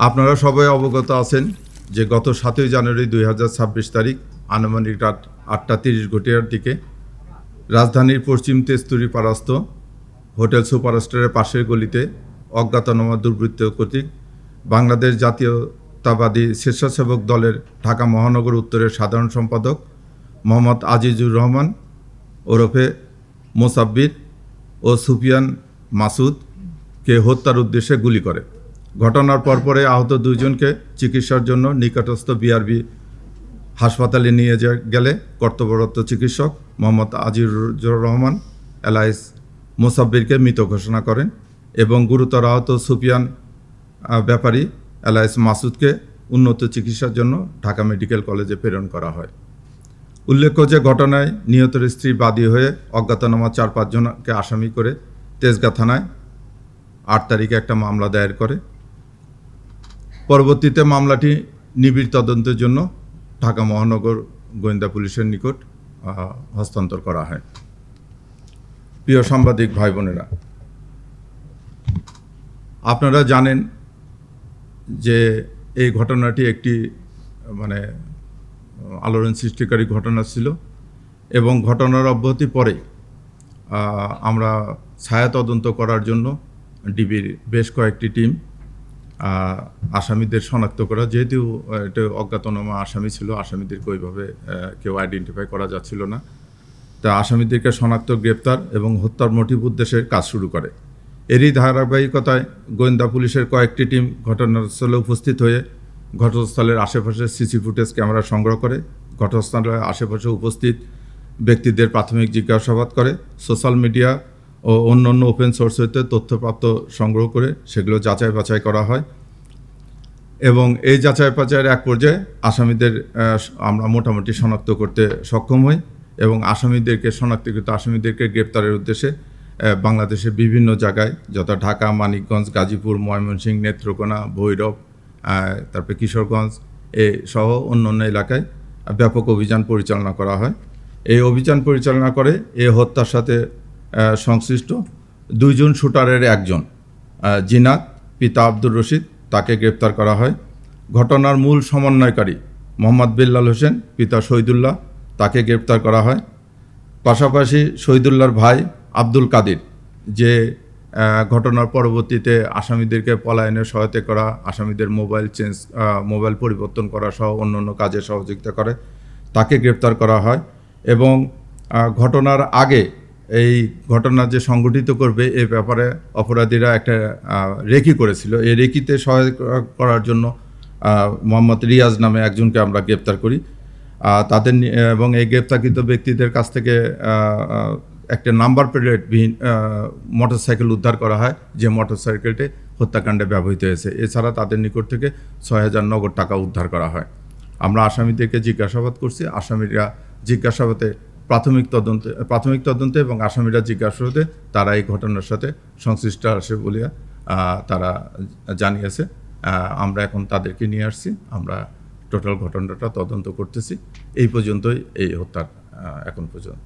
আপনারা সবাই অবগত আছেন যে গত 7ই জানুয়ারি 2026 তারিখ আনুমানিক রাত 8:30 দিকে রাজধানীর পশ্চিম তেজতুরি পাড়াস্থ হোটেল সুপারস্টারের পাশের গলিতে অজ্ঞাতনামা দুর্বৃত্ত কর্তৃক বাংলাদেশ জাতীয়তাবাদী স্বেচ্ছাসেবক দলের ঢাকা মহানগর উত্তরের সাধারণ সম্পাদক মোহাম্মদ আজিজুর রহমান ওরফে মোসাব্বির ও সুফিয়ান মাসুদকে হত্যার উদ্দেশ্যে গুলি করে। ঘটনার পরপরে আহত দুইজনকে চিকিৎসার জন্য নিকটস্থ বিআরবি হাসপাতালে নিয়ে গেলে কর্তব্যরত চিকিৎসক মোহাম্মদ আজিজুর রহমান এলাইস মোসাব্বিরকে মৃত ঘোষণা করেন এবং গুরুতর আহত সুফিয়ান ব্যাপারী এলাইস মাসুদকে উন্নত চিকিৎসার জন্য ঢাকা মেডিকেল কলেজে প্রেরণ করা হয়। উল্লেখ্য যে ঘটনায় নিহতের স্ত্রী বাদী হয়ে অজ্ঞাতনামা 4-5 জনকে আসামি করে তেজগাঁ থানায় 8 তারিখে একটা মামলা দায়ের করে। পরবর্তীতে মামলাটি নিবিড় তদন্তের জন্য ঢাকা মহানগর গোয়েন্দা পুলিশের নিকট হস্তান্তর করা হয়। প্রিয় সাংবাদিক ভাই বোনেরা, আপনারা জানেন যে এই ঘটনাটি একটি আলোড়ন সৃষ্টিকারী ঘটনা ছিল এবং ঘটনার অব্যাহতি পরে আমরা ছায়া তদন্ত করার জন্য ডিবির বেশ কয়েকটি টিম আসামিদের শনাক্ত করা, যেহেতু এটা অজ্ঞাতনামা আসামি ছিল, আসামিদেরকে ওইভাবে কেউ আইডেন্টিফাই করা যাচ্ছিল না, তা আসামিদেরকে শনাক্ত, গ্রেপ্তার এবং হত্যার মোটিভ উদ্দেশ্যের কাজ শুরু করে। এরই ধারাবাহিকতায় গোয়েন্দা পুলিশের কয়েকটি টিম ঘটনাস্থলে উপস্থিত হয়ে ঘটনাস্থলের আশেপাশে সিসি ফুটেজ ক্যামেরা সংগ্রহ করে, ঘটনাস্থলের আশেপাশে উপস্থিত ব্যক্তিদের প্রাথমিক জিজ্ঞাসাবাদ করে, সোশ্যাল মিডিয়া ও অন্যান্য ওপেন সোর্স হইতে তথ্যপ্রাপ্ত সংগ্রহ করে সেগুলো যাচাই বাছাই করা হয় এবং এই যাচাই বাছাইয়ের এক পর্যায়ে আসামিদের আমরা মোটামুটি শনাক্ত করতে সক্ষম হই এবং শনাক্তকৃত আসামিদেরকে গ্রেপ্তারের উদ্দেশ্যে বাংলাদেশের বিভিন্ন জায়গায়, যথা ঢাকা, মানিকগঞ্জ, গাজীপুর, ময়মনসিংহ, নেত্রকোনা, ভৈরব, তারপরে কিশোরগঞ্জ সহ অন্যান্য এলাকায় ব্যাপক অভিযান পরিচালনা করা হয়। এই অভিযান পরিচালনা করে এই হত্যার সাথে সংশ্লিষ্ট 2 জন শুটারের একজন জিনাত পিতা আব্দুর রশিদ, তাকে গ্রেপ্তার করা হয়। ঘটনার মূল সমন্বয়কারী মোহাম্মদ বিল্লাল হোসেন পিতা শহীদুল্লাহ, তাকে গ্রেপ্তার করা হয়। পাশাপাশি শহীদুল্লাহর ভাই আব্দুল কাদির, যে ঘটনার পরবর্তীতে আসামিদেরকে পলায়নে সহায়তা করা, আসামিদের মোবাইল পরিবর্তন করা সহ অন্যান্য কাজে সহযোগিতা করে, তাকে গ্রেপ্তার করা হয়। এবং ঘটনার আগে এই ঘটনা যে সংগঠিত করবে এ ব্যাপারে অপরাধীরা একটা রেকি করেছিল। এই রেকিতে সহায়তা করার জন্য মোহাম্মদ রিয়াজ নামে একজনকে আমরা গ্রেপ্তার করি। তাদের এবং এই গ্রেপ্তারকৃত ব্যক্তিদের কাছ থেকে একটা নাম্বার প্লেটবিহীন মোটরসাইকেল উদ্ধার করা হয়, যে মোটরসাইকেলটি হত্যাকাণ্ডে ব্যবহৃত হয়েছে। এছাড়া তাদের নিকট থেকে 6,000 নগদ টাকা উদ্ধার করা হয়। আমরা আসামিদেরকে জিজ্ঞাসাবাদ করছি। আসামিরা জিজ্ঞাসাবাদে প্রাথমিক তদন্তে এবং আসামিরা জিজ্ঞাসাবাদে তারা এই ঘটনার সাথে সংশ্লিষ্ট আছে বলিয়া তারা জানিয়েছে। আমরা এখন তাদেরকে নিয়ে আসছি, আমরা টোটাল ঘটনাটা তদন্ত করতেছি। এই পর্যন্তই এই হত্যার এখন পর্যন্ত।